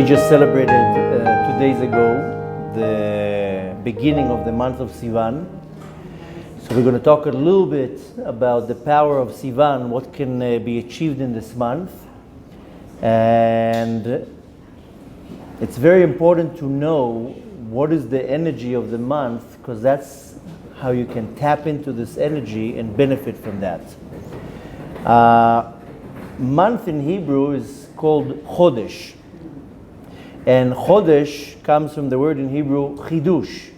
We just celebrated 2 days ago the beginning of the month of Sivan. So we're going to talk a little bit about the power of Sivan, what can be achieved in this month. And it's very important to know what is the energy of the month, because that's how you can tap into this energy and benefit from that. Month in Hebrew is called Chodesh. And Chodesh comes from the word in Hebrew Chidush.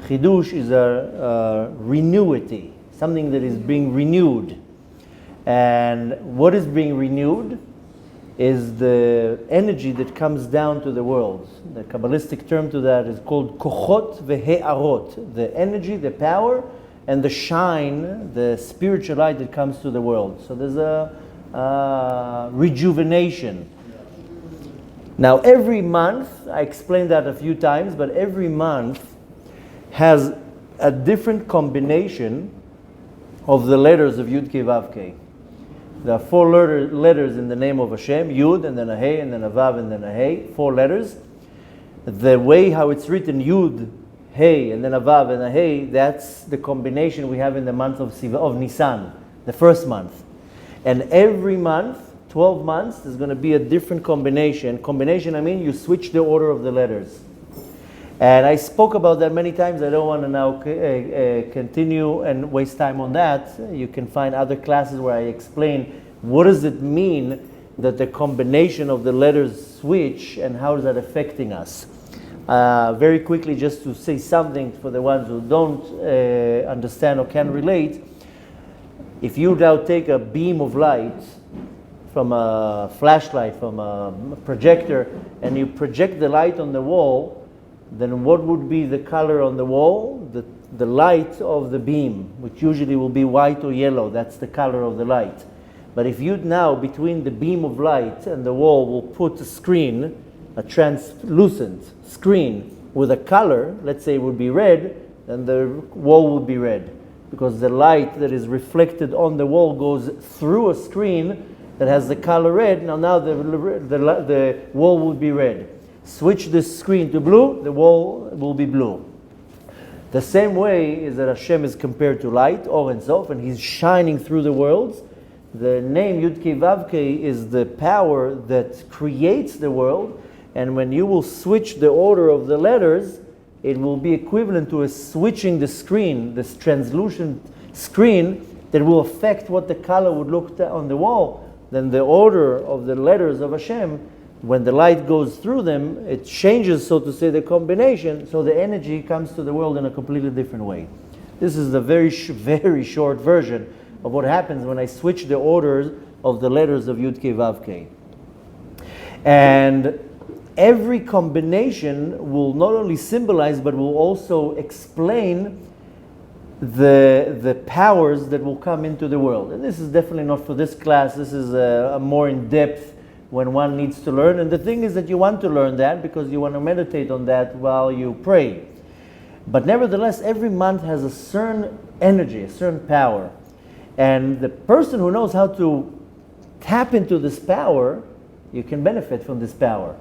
Chidush is a renewity, something that is being renewed. And what is being renewed is the energy that comes down to the world. The Kabbalistic term to that is called Kochot ve'arot, the energy, the power, and the shine, the spiritual light that comes to the world. So there's a rejuvenation. Now every month, I explained that a few times, but every month has a different combination of the letters of Yud Kei Vav Kei. There are four letters in the name of Hashem, Yud, and then a Hey, and then a Vav, and then a Hey, 4 letters. The way how it's written, Yud, Hey, and then a Vav, and a Hey, that's the combination we have in the month of Nisan, the first month. And every month, 12 months, there's going to be a different combination. Combination, I mean, you switch the order of the letters. And I spoke about that many times. I don't want to now continue and waste time on that. You can find other classes where I explain what does it mean that the combination of the letters switch and how is that affecting us. Very quickly, just to say something for the ones who don't understand or can relate. If you now take a beam of light from a flashlight, from a projector, and you project the light on the wall, then what would be the color on the wall? The light of the beam, which usually will be white or yellow. That's the color of the light. But if you now, between the beam of light and the wall, will put a screen, a translucent screen with a color, let's say it would be red, then the wall would be red. Because the light that is reflected on the wall goes through a screen that has the color red. Now the wall will be red. Switch this screen to blue, the wall will be blue. The same way is that Hashem is compared to light, Or and Sof, and He's shining through the worlds. The name Yud Kei Vav Kei is the power that creates the world, and when you will switch the order of the letters, it will be equivalent to switching the screen, this translucent screen that will affect what the color would look on the wall. Then the order of the letters of Hashem, when the light goes through them, it changes, so to say, the combination, so the energy comes to the world in a completely different way. This is a very short version of what happens when I switch the orders of the letters of Yud Kei Vav Kei. And every combination will not only symbolize, but will also explain the powers that will come into the world. And this is definitely not for this class. This is a more in-depth when one needs to learn. And the thing is that you want to learn that because you want to meditate on that while you pray. But nevertheless, every month has a certain energy, a certain power. And the person who knows how to tap into this power, you can benefit from this power.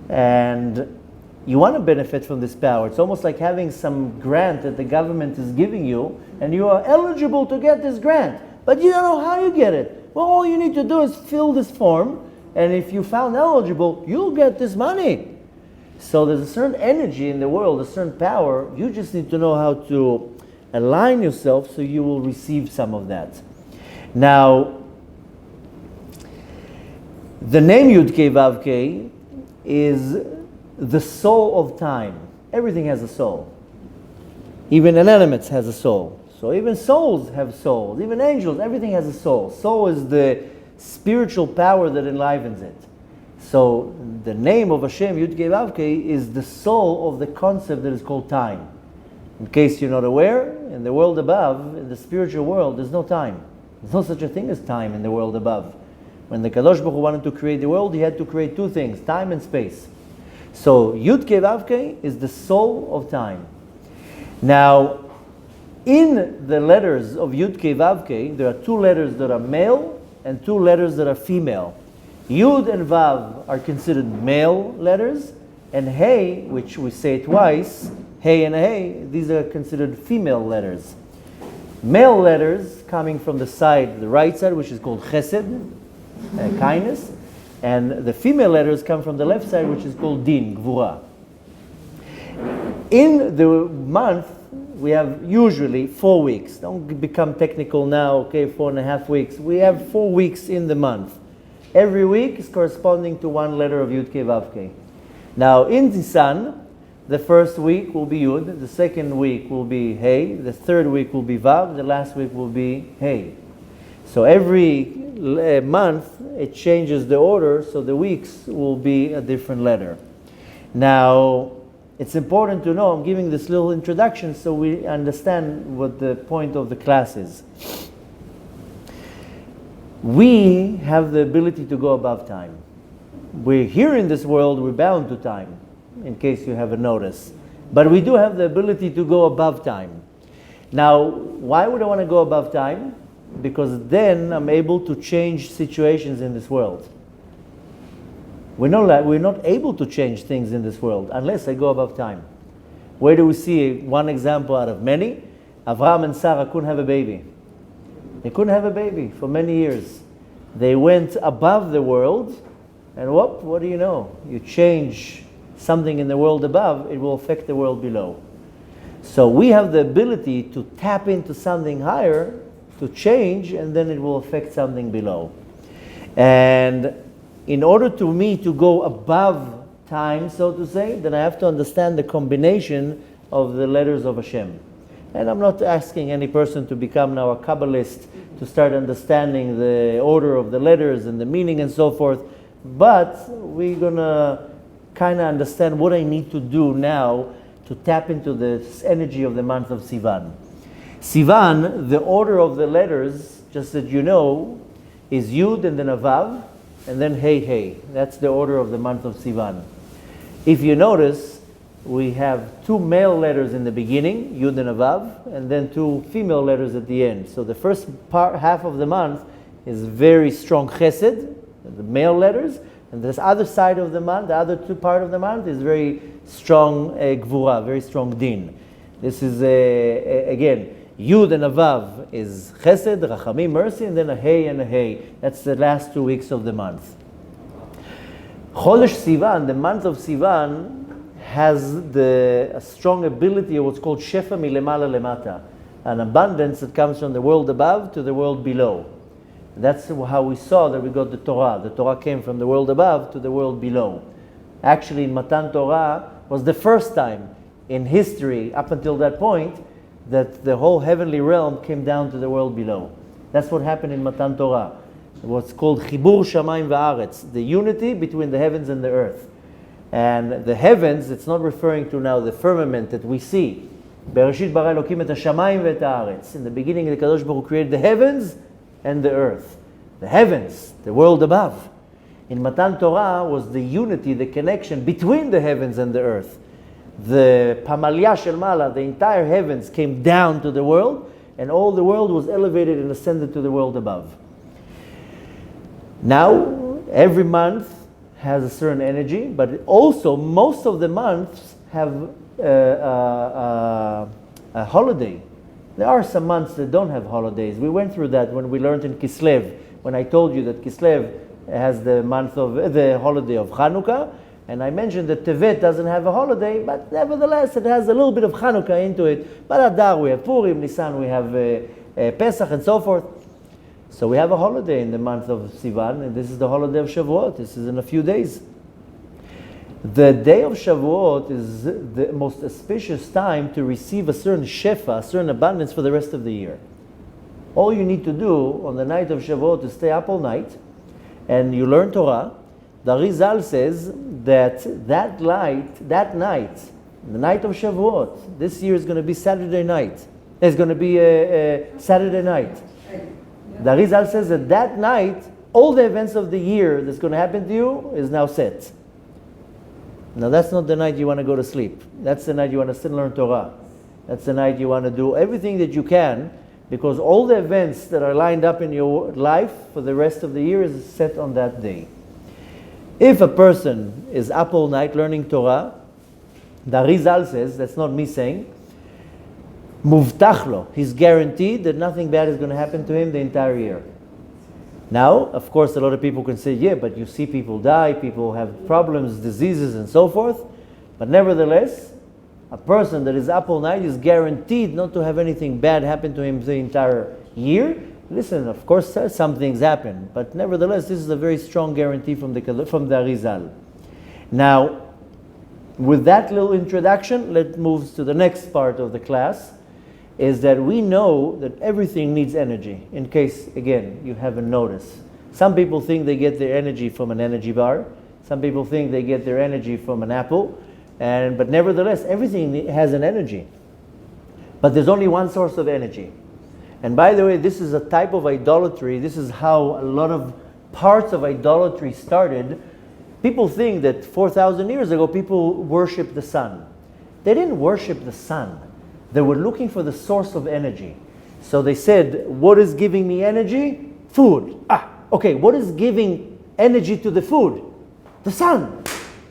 And you want to benefit from this power. It's almost like having some grant that the government is giving you, and you are eligible to get this grant, but you don't know how you get it. Well, all you need to do is fill this form, and if you found eligible, you'll get this money. So there's a certain energy in the world, a certain power. You just need to know how to align yourself so you will receive some of that. Now, the name Yud Kei Vav Kei is the soul of time. Everything has a soul. Even inanimates has a soul. So even souls have souls. Even angels, everything has a soul. Soul is the spiritual power that enlivens it. So the name of Hashem, Yud Kei Vav Kei, is the soul of the concept that is called time. In case you're not aware, in the world above, in the spiritual world, there's no time. There's no such a thing as time in the world above. When the Kadosh Baruch Hu wanted to create the world, He had to create 2 things, time and space. So Yud Kei Vav Kei is the soul of time. Now, in the letters of Yud Kei Vav Kei, there are 2 letters that are male and 2 letters that are female. Yud and Vav are considered male letters, and Hey, which we say twice, Hey and Hey, these are considered female letters. Male letters coming from the side, the right side, which is called Chesed, kindness, and the female letters come from the left side, which is called Din, Gvura. In the month, we have usually 4 weeks. Don't become technical now, okay, 4.5 weeks. We have 4 weeks in the month. Every week is corresponding to one letter of Yud Kei Vav Kei. Now, in Nisan, the first week will be Yud, the second week will be Hey, the third week will be Vav, the last week will be Hey. So every month, it changes the order, so the weeks will be a different letter. Now, it's important to know, I'm giving this little introduction so we understand what the point of the class is. We have the ability to go above time. We're here in this world, we're bound to time, in case you haven't noticed. But we do have the ability to go above time. Now, why would I want to go above time? Because then I'm able to change situations in this world. We're not able to change things in this world unless I go above time. Where do we see one example out of many? Avraham and Sarah couldn't have a baby. They couldn't have a baby for many years. They went above the world, and what do you know? You change something in the world above, it will affect the world below. So we have the ability to tap into something higher, to change, and then it will affect something below. And in order to me to go above time, so to say, then I have to understand the combination of the letters of Hashem. And I'm not asking any person to become now a Kabbalist to start understanding the order of the letters and the meaning and so forth, but we're going to kind of understand what I need to do now to tap into this energy of the month of Sivan. Sivan, the order of the letters, just that you know, is Yud and then a Vav, and then Hey Hey. That's the order of the month of Sivan. If you notice, we have 2 male letters in the beginning, Yud and a Vav, and then 2 female letters at the end. So the first half of the month is very strong Chesed, the male letters, and this other side of the month, the other 2 part of the month is very strong Gvura, very strong Din. This is, again, Yud and a Vav is Chesed, Rachamim, mercy, and then a Hey and a Hey. That's the last 2 weeks of the month. Chodesh Sivan, the month of Sivan, has a strong ability of what's called Shefa milemala lemata, an abundance that comes from the world above to the world below. That's how we saw that we got the Torah. The Torah came from the world above to the world below. Actually, in Matan Torah was the first time in history, up until that point, that the whole heavenly realm came down to the world below. That's what happened in Matan Torah. What's called Chibur Shamayim Va'aretz, the unity between the heavens and the earth. And the heavens, it's not referring to now the firmament that we see. Bereshit bara Elokim et hashamayim ve'et haaretz. In the beginning, the Kadosh Baruch Hu created the heavens and the earth. The heavens, the world above. In Matan Torah was the unity, the connection between the heavens and the earth. The Pamalya Shel Mala, the entire heavens came down to the world, and all the world was elevated and ascended to the world above. Now, every month has a certain energy, but also most of the months have a holiday. There are some months that don't have holidays. We went through that when we learned in Kislev, when I told you that Kislev has the holiday of Chanukah, and I mentioned that Tevet doesn't have a holiday, but nevertheless it has a little bit of Chanukah into it. But Adar we have Purim, Nisan we have Pesach and so forth. So we have a holiday in the month of Sivan, and this is the holiday of Shavuot. This is in a few days. The day of Shavuot is the most auspicious time to receive a certain shefa, a certain abundance for the rest of the year. All you need to do on the night of Shavuot is stay up all night, and you learn Torah. The Arizal says that that night, the night of Shavuot, this year is going to be Saturday night. It's going to be Saturday night. The Arizal says that night, all the events of the year that's going to happen to you is now set. Now that's not the night you want to go to sleep. That's the night you want to sit and learn Torah. That's the night you want to do everything that you can, because all the events that are lined up in your life for the rest of the year is set on that day. If a person is up all night learning Torah, the Arizal says, that's not me saying, Muvtach, he's guaranteed that nothing bad is going to happen to him the entire year. Now, of course, a lot of people can say, yeah, but you see people die, people have problems, diseases, and so forth. But nevertheless, a person that is up all night is guaranteed not to have anything bad happen to him the entire year. Listen, of course, some things happen, but nevertheless, this is a very strong guarantee from the Arizal. Now, with that little introduction, let's move to the next part of the class, is that we know that everything needs energy, in case, again, you haven't noticed. Some people think they get their energy from an energy bar. Some people think they get their energy from an apple. But nevertheless, everything has an energy. But there's only one source of energy. And by the way, this is a type of idolatry. This is how a lot of parts of idolatry started. People think that 4,000 years ago, people worshiped the sun. They didn't worship the sun. They were looking for the source of energy. So they said, what is giving me energy? Food. Okay, what is giving energy to the food? The sun.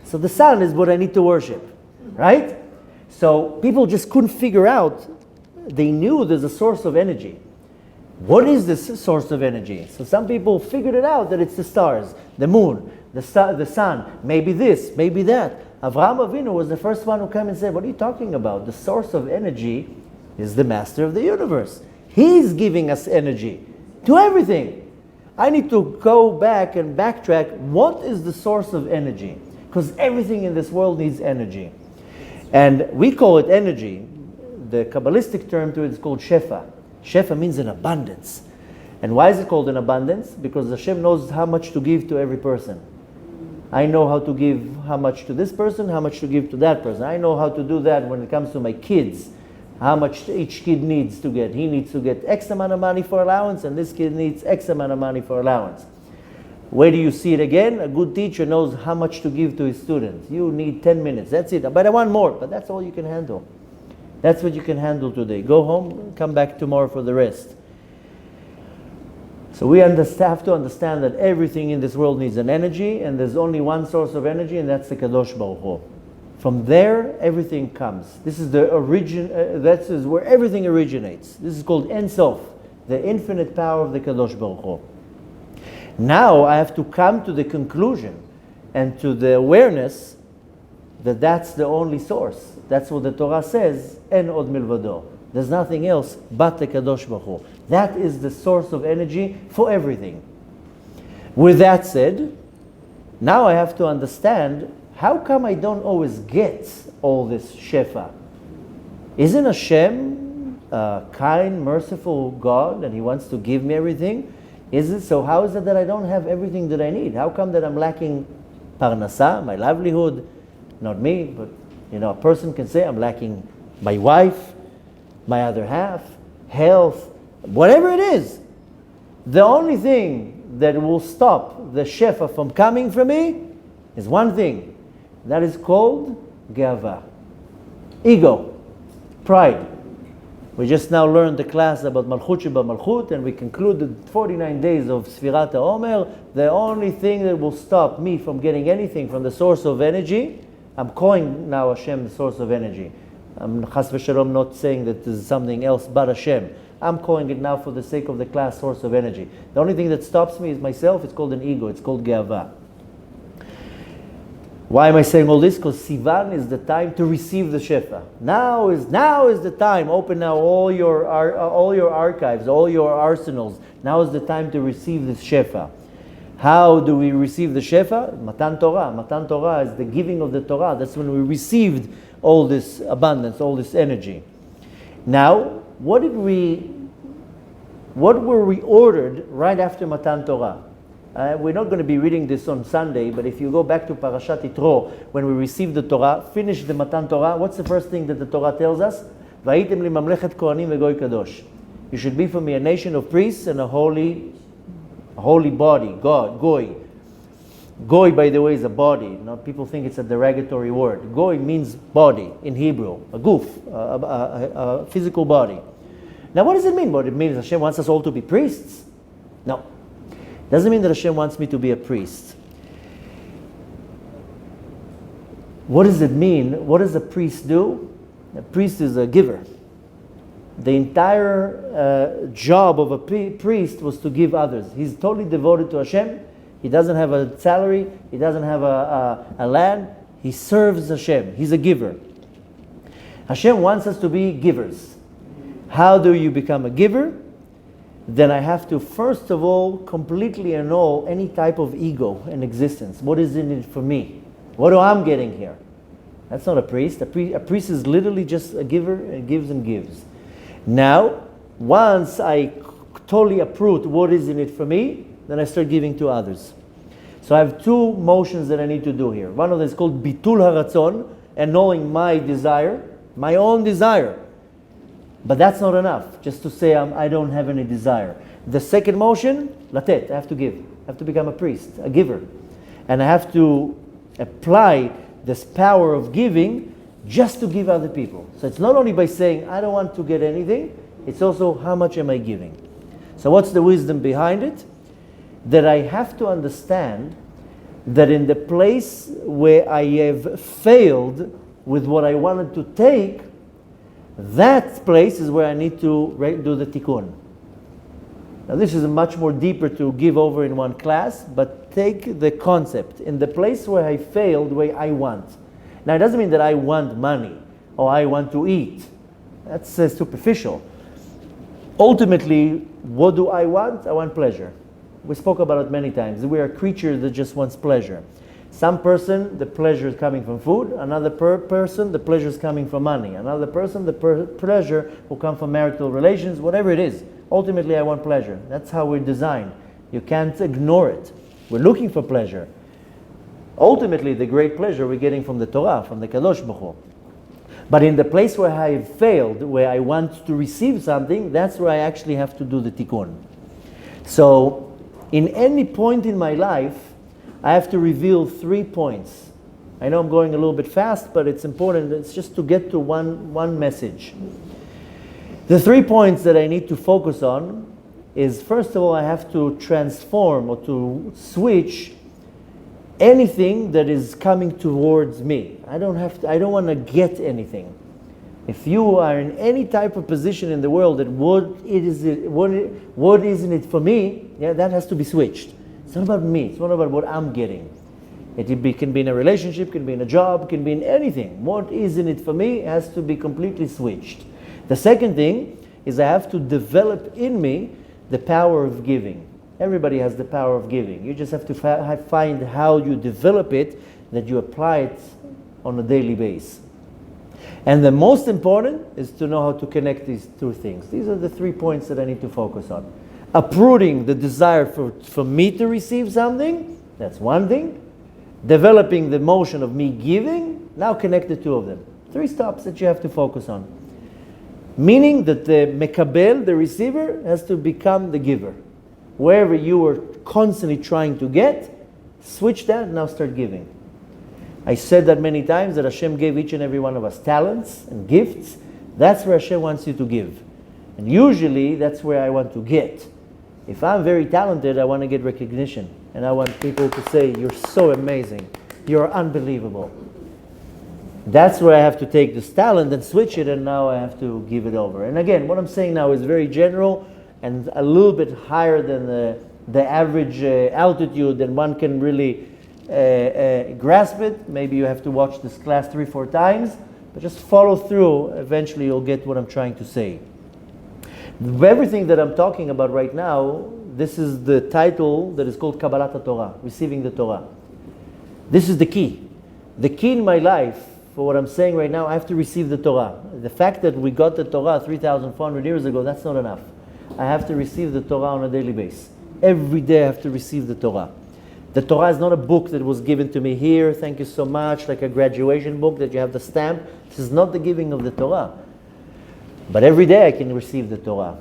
So the sun is what I need to worship, right? So people just couldn't figure out. They knew there's a source of energy. What is this source of energy? So some people figured it out that it's the stars, the moon, the sun, maybe this, maybe that. Avraham Avinu was the first one who came and said, what are you talking about? The source of energy is the master of the universe. He's giving us energy to everything. I need to go back and backtrack. What is the source of energy? Because everything in this world needs energy. And we call it energy. The Kabbalistic term to it is called Shefa. Shefa means an abundance. And why is it called an abundance? Because Hashem knows how much to give to every person. I know how to give how much to this person, how much to give to that person. I know how to do that when it comes to my kids. How much each kid needs to get. He needs to get X amount of money for allowance, and this kid needs X amount of money for allowance. Where do you see it again? A good teacher knows how much to give to his students. You need 10 minutes. That's it. But I want more. But that's all you can handle. That's what you can handle today. Go home, come back tomorrow for the rest. So we have to understand that everything in this world needs an energy, and there's only one source of energy, and that's the Kadosh Baruch Hu. From there, everything comes. This is the origin. That is where everything originates. This is called Ein Sof, the infinite power of the Kadosh Baruch Hu. Now I have to come to the conclusion and to the awareness that that's the only source. That's what the Torah says, En od milvado. There's nothing else but the Kadosh Baruch Hu. That is the source of energy for everything. With that said, now I have to understand, how come I don't always get all this Shefa? Isn't Hashem a kind, merciful God and He wants to give me everything? Is it so? How is it that I don't have everything that I need? How come that I'm lacking parnasa, my livelihood? Not me, but a person can say I'm lacking my wife, my other half, health, whatever it is. The only thing that will stop the shefa from coming from me is one thing. That is called geava, ego, pride. We just now learned the class about Malchut Sheba Malchut, and we concluded 49 days of Sfirat HaOmer. The only thing that will stop me from getting anything from the source of energy, I'm calling now Hashem the source of energy. I'm Chas v'Shalom not saying that there's something else but Hashem. I'm calling it now for the sake of the class source of energy. The only thing that stops me is myself. It's called an ego. It's called Geava. Why am I saying all this? Because Sivan is the time to receive the Shefa. Now is the time. Open now all your archives, all your arsenals. Now is the time to receive this Shefa. How do we receive the Shefa? Matan Torah. Matan Torah is the giving of the Torah. That's when we received all this abundance, all this energy. Now, what were we ordered right after Matan Torah? We're not going to be reading this on Sunday, but if you go back to Parashat Yitro, when we received the Torah, finish the Matan Torah, what's the first thing that the Torah tells us? V'ayitem li mamlechet kohanim vegoy kadosh. You should be for me a nation of priests and a holy body, God, goy. Goy, by the way, is a body. Now, people think it's a derogatory word. Goy means body in Hebrew, a goof, a physical body. Now, what does it mean? What it means Hashem wants us all to be priests? No. Doesn't mean that Hashem wants me to be a priest. What does it mean? What does a priest do? A priest is a giver. The entire job of a priest was to give others. He's totally devoted to Hashem. He doesn't have a salary. He doesn't have a land. He serves Hashem. He's a giver. Hashem wants us to be givers. How do you become a giver? Then I have to, first of all, completely annul any type of ego and existence. What is in it for me? What do I'm getting here? That's not a priest. A priest is literally just a giver and gives and gives. Now, once I totally uproot what is in it for me, then I start giving to others. So I have two motions that I need to do here. One of them is called bitul haratzon, annulling my desire, my own desire. But that's not enough, just to say I don't have any desire. The second motion, latet, I have to give. I have to become a priest, a giver. And I have to apply this power of giving just to give other people. So it's not only by saying, I don't want to get anything, it's also how much am I giving. So what's the wisdom behind it? That I have to understand that in the place where I have failed with what I wanted to take, that place is where I need to do the tikkun. Now this is much more deeper to give over in one class, but take the concept. In the place where I failed, where I want. Now it doesn't mean that I want money or I want to eat. That's superficial. Ultimately, what do I want? I want pleasure. We spoke about it many times. We are a creature that just wants pleasure. Some person, the pleasure is coming from food. Another person, the pleasure is coming from money. Another person, the pleasure will come from marital relations, whatever it is. Ultimately, I want pleasure. That's how we're designed. You can't ignore it. We're looking for pleasure. Ultimately, the great pleasure we're getting from the Torah, from the Kadosh Baruch Hu. But in the place where I have failed, where I want to receive something, that's where I actually have to do the tikkun. So, in any point in my life, I have to reveal 3 points. I know I'm going a little bit fast, but it's important. It's just to get to one message. The 3 points that I need to focus on is, first of all, I have to transform or to switch anything that is coming towards me. I don't want to get anything. If you are in any type of position in the world that what isn't it for me, that has to be switched. It's not about me. It's not about what I'm getting. It can be in a relationship, can be in a job, can be in anything. What isn't it for me has to be completely switched. The second thing is I have to develop in me the power of giving. Everybody has the power of giving. You just have to find how you develop it, that you apply it on a daily basis. And the most important is to know how to connect these two things. These are the 3 points that I need to focus on. Uprooting the desire for me to receive something, that's one thing. Developing the motion of me giving, now connect the two of them. 3 stops that you have to focus on. Meaning that the mekabel, the receiver, has to become the giver. Wherever you are constantly trying to get, switch that and now start giving. I said that many times, that Hashem gave each and every one of us talents and gifts. That's where Hashem wants you to give. And usually, that's where I want to get. If I'm very talented, I want to get recognition. And I want people to say, you're so amazing. You're unbelievable. That's where I have to take this talent and switch it, and now I have to give it over. And again, what I'm saying now is very general and a little bit higher than the average altitude, and one can really grasp it. Maybe you have to watch this class 3-4 times, but just follow through. Eventually you'll get what I'm trying to say. Everything that I'm talking about right now, this is the title that is called Kabbalah Torah, receiving the Torah. This is the key. The key in my life, for what I'm saying right now, I have to receive the Torah. The fact that we got the Torah 3,400 years ago, that's not enough. I have to receive the Torah on a daily basis. Every day I have to receive the Torah. The Torah is not a book that was given to me here, thank you so much, like a graduation book that you have the stamp. This is not the giving of the Torah. But every day I can receive the Torah.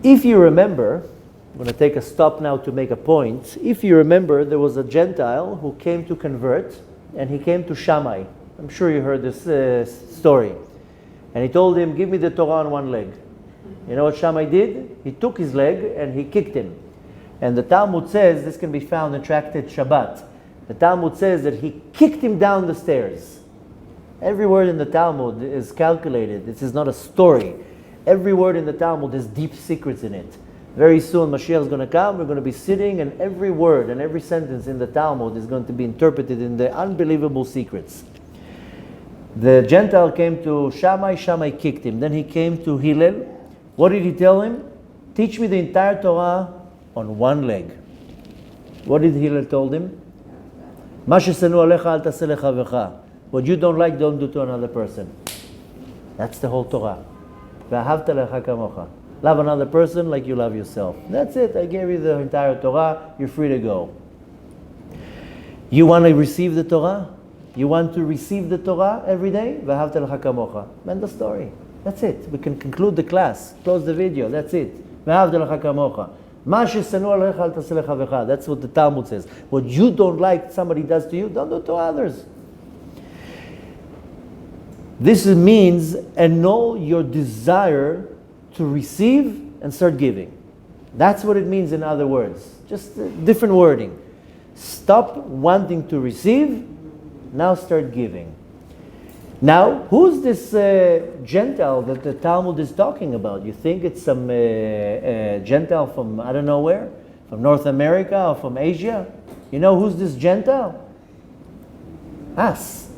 If you remember, I'm going to take a stop now to make a point. If you remember, there was a Gentile who came to convert, and he came to Shammai. I'm sure you heard this story. And he told him, give me the Torah on one leg. You know what Shammai did? He took his leg and he kicked him. And the Talmud says, this can be found in Tractate Shabbat, The Talmud says that he kicked him down the stairs. Every word in the Talmud is calculated. This is not a story. Every word in the Talmud has deep secrets in it. Very soon Mashiach is going to come, we're going to be sitting, and every word and every sentence in the Talmud is going to be interpreted in the unbelievable secrets. The Gentile came to Shammai, Shammai kicked him. Then he came to Hillel. What did he tell him? Teach me the entire Torah on one leg. What did Hillel told him? מה ששנוא עליך אל תעשה לחברך. What you don't like, don't do to another person. That's the whole Torah. ואהבת לך כמוך. Love another person like you love yourself. That's it. I gave you the entire Torah. You're free to go. You want to receive the Torah? You want to receive the Torah every day? ואהבת לך כמוך. End the story. That's it. We can conclude the class. Close the video. That's it. ואהבת לך כמוך. מה ששנוא עליך אל תעשה לחברך. That's what the Talmud says. What you don't like somebody does to you, don't do to others. This means annul your desire to receive and start giving. That's what it means in other words. Just different wording. Stop wanting to receive, now start giving. Now, who's this Gentile that the Talmud is talking about? You think it's some Gentile from I don't know where? From North America or from Asia? You know who's this Gentile? Us.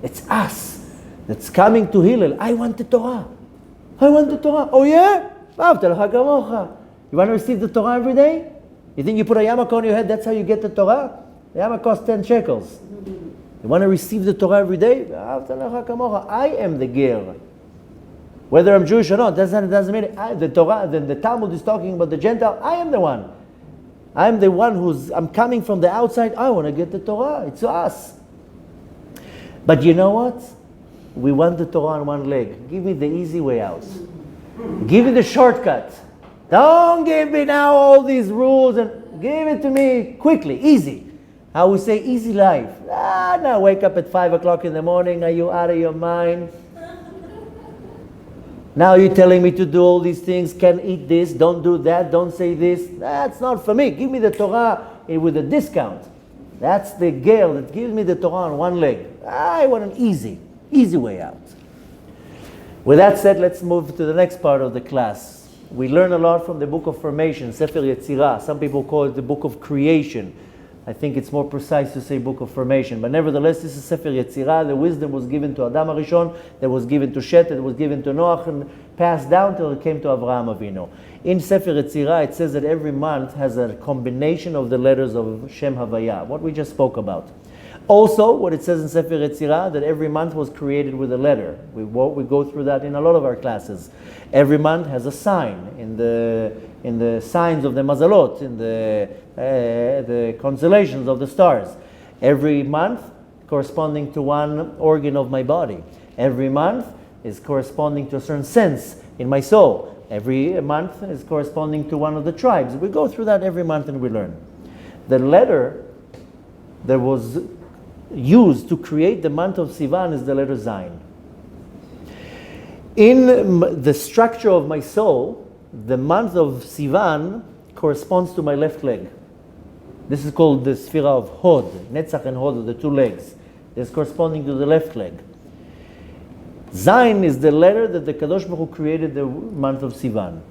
It's us that's coming to Hillel. I want the Torah. I want the Torah. Oh yeah? You want to receive the Torah every day? You think you put a yarmulke on your head, that's how you get the Torah? The yarmulke costs 10 shekels. You want to receive the Torah every day? I am the ger. Whether I'm Jewish or not, doesn't matter. The Torah, the Talmud is talking about the Gentile. I am the one. I'm the one I'm coming from the outside. I want to get the Torah. It's us. But you know what? We want the Torah on one leg. Give me the easy way out. Give me the shortcut. Don't give me now all these rules and give it to me quickly, easy. How we say easy life. Now wake up at 5 o'clock in the morning. Are you out of your mind? Now you're telling me to do all these things. Can't eat this. Don't do that. Don't say this. That's not for me. Give me the Torah with a discount. That's the girl that gives me the Torah on one leg. I want an easy way out. With that said, let's move to the next part of the class. We learn a lot from the book of formation, Sefer Yetzirah. Some people call it the book of creation. I think it's more precise to say book of formation. But nevertheless, this is Sefer Yetzirah. The wisdom was given to Adam HaRishon, that was given to Shet, that was given to Noach, and passed down till it came to Avraham Avinu. In Sefer Yetzirah, it says that every month has a combination of the letters of Shem Havaya, what we just spoke about. Also, what it says in Sefer Yetzirah, that every month was created with a letter. We go through that in a lot of our classes. Every month has a sign in the signs of the mazalot, in the constellations of the stars. Every month corresponding to one organ of my body. Every month is corresponding to a certain sense in my soul. Every month is corresponding to one of the tribes. We go through that every month and we learn. The letter that was used to create the month of Sivan is the letter Zayin. In the structure of my soul, the month of Sivan corresponds to my left leg. This is called the Sphira of Hod, Netzach and Hod, the two legs. This is corresponding to the left leg. Zayin is the letter that the Kadosh Baruch Hu created the month of Sivan.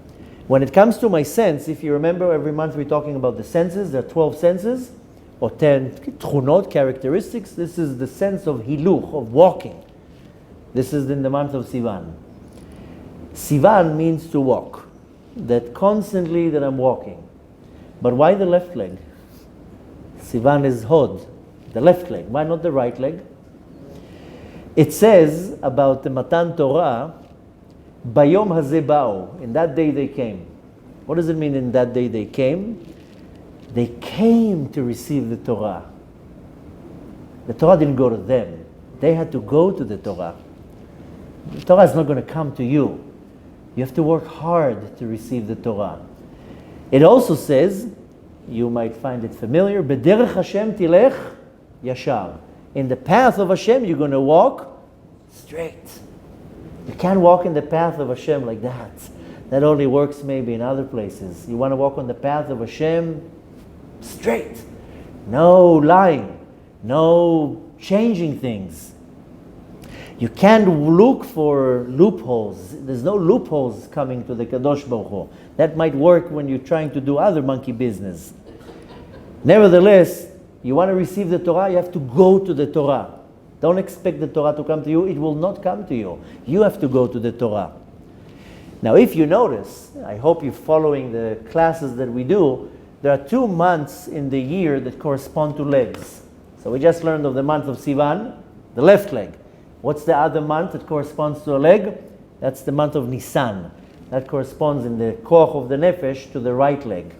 When it comes to my sense, if you remember, every month we're talking about the senses. There are 12 senses, or 10 tchunot, characteristics. This is the sense of hiluch, of walking. This is in the month of Sivan. Sivan means to walk. That constantly that I'm walking. But why the left leg? Sivan is Hod, the left leg. Why not the right leg? It says about the Matan Torah, Bayom hazeh ba'u, in that day they came. What does it mean in that day they came? They came to receive the Torah. The Torah didn't go to them. They had to go to the Torah. The Torah is not going to come to you. You have to work hard to receive the Torah. It also says, you might find it familiar, B'derech Hashem tilech yashar. In the path of Hashem, you're going to walk straight. You can't walk in the path of Hashem like that. That only works maybe in other places. You want to walk on the path of Hashem straight. no lying, no changing things. You can't look for loopholes. There's no loopholes coming to the Kadosh Baruch Hu. That might work when you're trying to do other monkey business. Nevertheless, you want to receive the Torah, you have to go to the Torah. Don't expect the Torah to come to you. It will not come to you. You have to go to the Torah. Now, if you notice, I hope you're following the classes that we do, there are 2 months in the year that correspond to legs. So we just learned of the month of Sivan, the left leg. What's the other month that corresponds to a leg? That's the month of Nisan. That corresponds in the koach of the nefesh to the right leg.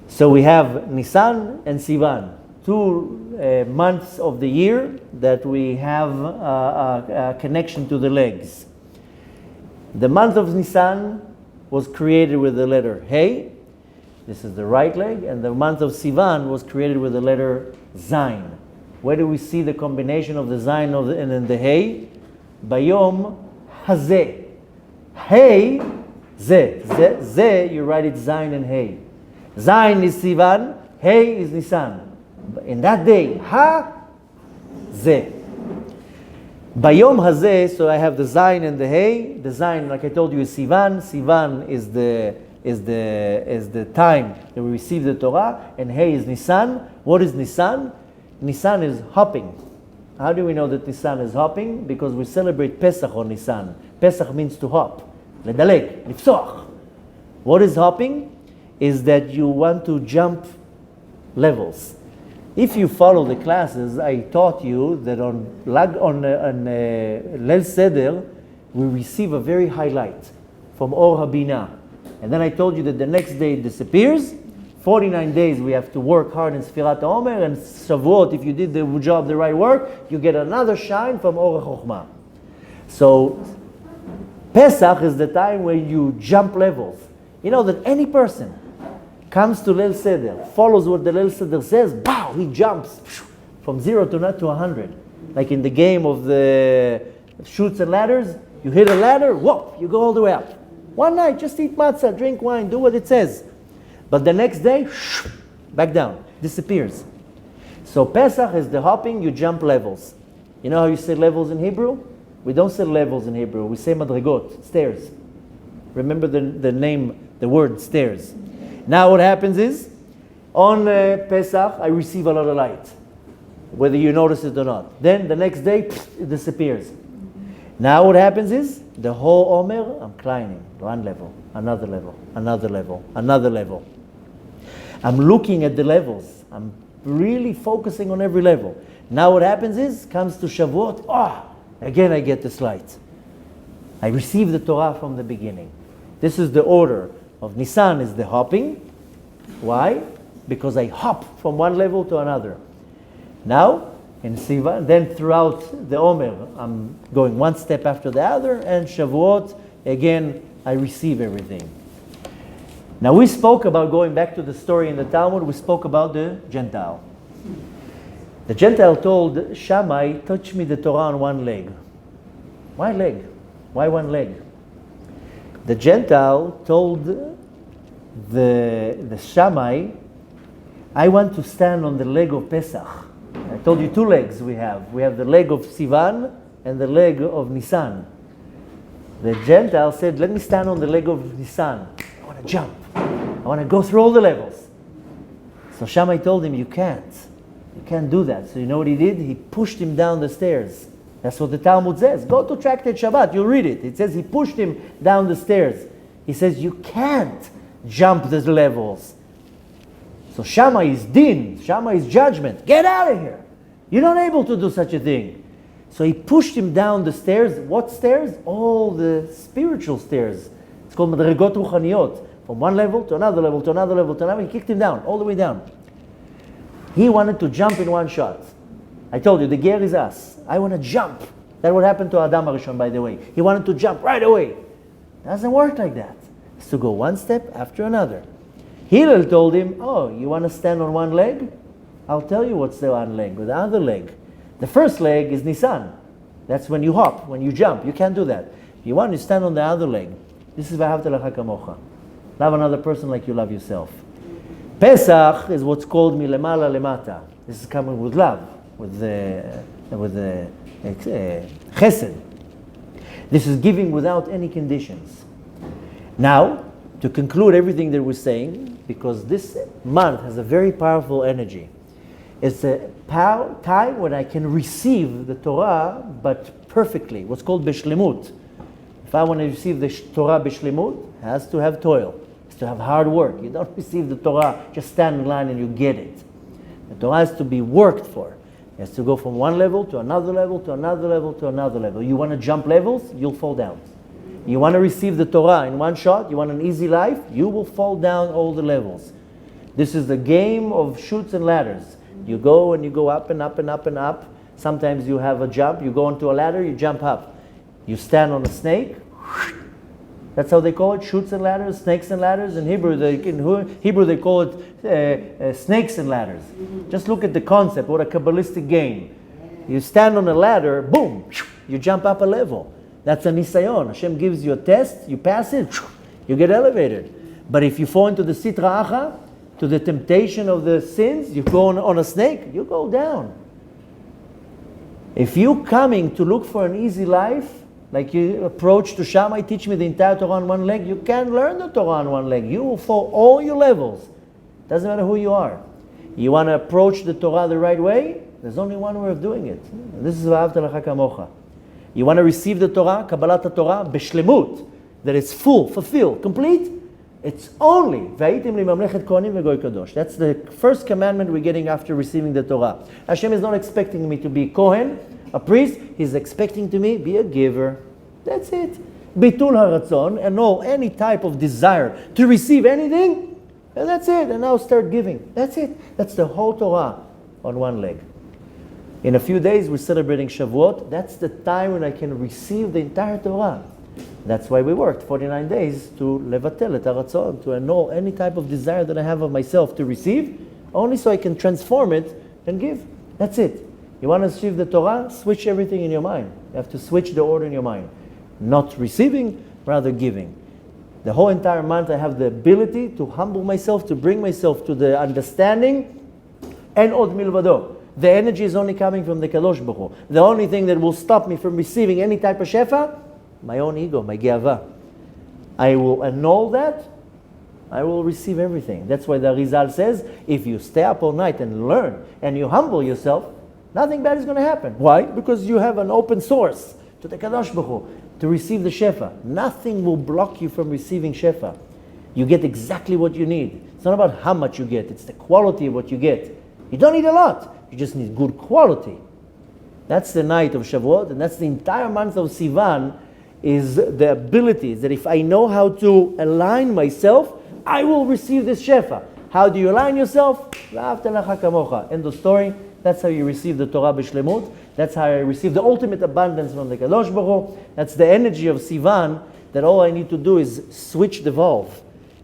So we have Nisan and Sivan, 2 months of the year that we have a connection to the legs. The month of Nisan was created with the letter Hey. This is the right leg. And the month of Sivan was created with the letter Zayin. Where do we see the combination of the Zayin and then the Hey? Bayom Hazeh. Hey, Zeh. Zeh, you write it Zayin and Hey. Zayin is Sivan, Hey is Nisan. In that day, Zeh. Bayom Hazeh, so I have the Zayin and the Hey. The Zayin, like I told you, is Sivan. Sivan is the time that we receive the Torah, and Hey is Nisan. What is Nisan? Nisan is hopping. How do we know that Nisan is hopping? Because we celebrate Pesach on Nisan. Pesach means to hop. Ledaleg, lifsoch. What is hopping? Is that you want to jump levels. If you follow the classes, I taught you that on Leil Seder, we receive a very high light from Or HaBinah. And then I told you that the next day it disappears. 49 days we have to work hard in Sfirat HaOmer, and Shavuot, if you did the job, the right work, you get another shine from Or HaChochmah. So Pesach is the time where you jump levels. You know that any person comes to Leil Seder, follows what the Leil Seder says, bow, he jumps from 0 to 100. Like in the game of the Chutes and ladders, you hit a ladder, whoop, you go all the way up. One night, just eat matzah, drink wine, do what it says. But the next day, back down, disappears. So Pesach is the hopping, you jump levels. You know how you say levels in Hebrew? We don't say levels in Hebrew, we say madrigot, stairs. Remember the name, the word stairs. Now what happens is, on Pesach, I receive a lot of light, whether you notice it or not. Then the next day, it disappears. Now what happens is, the whole Omer, I'm climbing, one level, another level, another level, another level. I'm looking at the levels. I'm really focusing on every level. Now what happens is, comes to Shavuot, again I get this light. I receive the Torah from the beginning. This is the order of Nisan, is the hopping. Why? Because I hop from one level to another. Now, in Sivan, then throughout the Omer, I'm going one step after the other, and Shavuot, again, I receive everything. Now we spoke about, going back to the story in the Talmud, we spoke about the Gentile. The Gentile told Shammai, touch me the Torah on one leg. Why leg? Why one leg? The Gentile told the Shammai, I want to stand on the leg of Pesach. I told you 2 legs we have. We have the leg of Sivan and the leg of Nisan. The Gentile said, let me stand on the leg of Nisan. I want to jump. I want to go through all the levels. So Shammai told him, you can't. You can't do that. So you know what he did? He pushed him down the stairs. That's what the Talmud says. Go to Tractate Shabbat, you'll read it. It says he pushed him down the stairs. He says, you can't jump the levels. So Shammai is din, Shammai is judgment. Get out of here. You're not able to do such a thing. So he pushed him down the stairs. What stairs? All the spiritual stairs. It's called madrigot ruchaniyot. From one level to another level to another level to another. He kicked him down, all the way down. He wanted to jump in one shot. I told you, the ger is us. I want to jump. That's what happened to Adam HaRishon, by the way. He wanted to jump right away. It doesn't work like that. It's to go one step after another. Hillel told him, you want to stand on one leg? I'll tell you what's the one leg, the other leg. The first leg is Nisan. That's when you hop, when you jump. You can't do that. If you want to stand on the other leg. This is V'ahavta l'cha kamocha. Love another person like you love yourself. Pesach is what's called milemala lemata. This is coming with love, with chesed. This is giving without any conditions. Now, to conclude everything that we're saying, because this month has a very powerful energy. It's a time when I can receive the Torah, but perfectly, what's called bishlemut. If I want to receive the Torah bishlemut, it has to have toil. It has to have hard work. You don't receive the Torah, just stand in line and you get it. The Torah has to be worked for. It has to go from one level to another level, to another level, to another level. You want to jump levels, you'll fall down. You want to receive the Torah in one shot, you want an easy life, you will fall down all the levels. This is the game of chutes and ladders. You go and you go up and up and up and up. Sometimes you have a jump, you go onto a ladder, you jump up. You stand on a snake. That's how they call it, chutes and ladders, snakes and ladders. In Hebrew they call it snakes and ladders. Just look at the concept, what a Kabbalistic game. You stand on a ladder, boom, you jump up a level. That's a nisayon. Hashem gives you a test, you pass it, you get elevated. But if you fall into the sitra acha, to the temptation of the sins, you go on a snake, you go down. If you're coming to look for an easy life, like you approach to Shammai, teach me the entire Torah on one leg, you can't learn the Torah on one leg. You will fall all your levels. Doesn't matter who you are. You want to approach the Torah the right way? There's only one way of doing it. And this is V'ahavta l'cha kamocha. You want to receive the Torah, Kabbalah Torah, b'shlemut, that it's full, fulfilled, complete? It's only V'ayitim li mamlechet kohanim v'goy kadosh. That's the first commandment we're getting after receiving the Torah. Hashem is not expecting me to be Kohen, a priest. He's expecting to me be a giver. That's it. Bitul haratzon, and no any type of desire to receive anything, and that's it. And now start giving. That's it. That's the whole Torah on one leg. In a few days we're celebrating Shavuot. That's the time when I can receive the entire Torah. That's why we worked 49 days to levatel et haratzon, to annul any type of desire that I have of myself to receive, only so I can transform it and give. That's it. You want to receive the Torah? Switch everything in your mind. You have to switch the order in your mind. Not receiving, rather giving. The whole entire month I have the ability to humble myself, to bring myself to the understanding, and od milvado. The energy is only coming from the Kadosh Baruch Hu. The only thing that will stop me from receiving any type of shefa, my own ego, my geava. I will annul that, I will receive everything. That's why the Arizal says, if you stay up all night and learn, and you humble yourself, nothing bad is going to happen. Why? Because you have an open source to the Kadosh Baruch Hu to receive the shefa. Nothing will block you from receiving shefa. You get exactly what you need. It's not about how much you get, it's the quality of what you get. You don't need a lot, you just need good quality. That's the night of Shavuot, and that's the entire month of Sivan, is the ability that if I know how to align myself, I will receive this shefa. How do you align yourself? V'ahavta l'cha kamocha. End of story. That's how you receive the Torah b'shlemut. That's how I receive the ultimate abundance from the Kadosh Baruch Hu. That's the energy of Sivan, that all I need to do is switch the valve.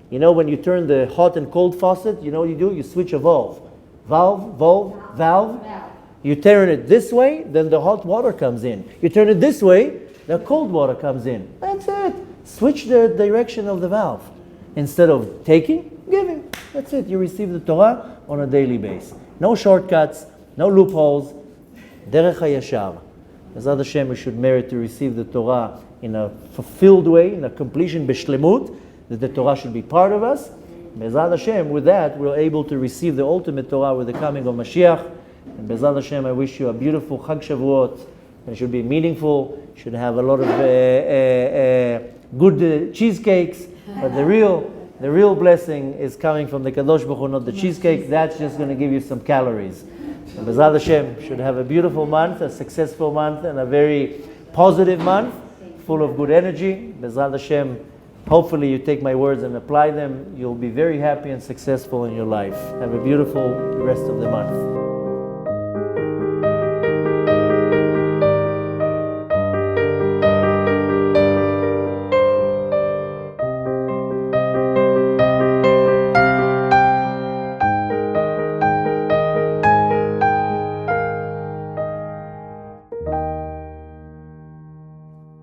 You know, when you turn the hot and cold faucet, you know what you do? You switch a valve. Valve. You turn it this way, then the hot water comes in. You turn it this way, the cold water comes in. That's it. Switch the direction of the valve. Instead of taking, giving. That's it. You receive the Torah on a daily basis. No shortcuts, no loopholes. Derech HaYashar. Bezrat Hashem, we should merit to receive the Torah in a fulfilled way, in a completion, b'shlemut, that the Torah should be part of us. Bezrat Hashem, with that, we're able to receive the ultimate Torah with the coming of Mashiach. And Bezrat Hashem, I wish you a beautiful Chag Shavuot. And it should be meaningful. Should have a lot of good cheesecakes. But the real blessing is coming from the Kadosh Baruch Hu, not the cheesecake. That's just going to give you some calories. And Bezrat Hashem should have a beautiful month, a successful month, and a very positive month, full of good energy. Bezrat Hashem, hopefully you take my words and apply them. You'll be very happy and successful in your life. Have a beautiful rest of the month.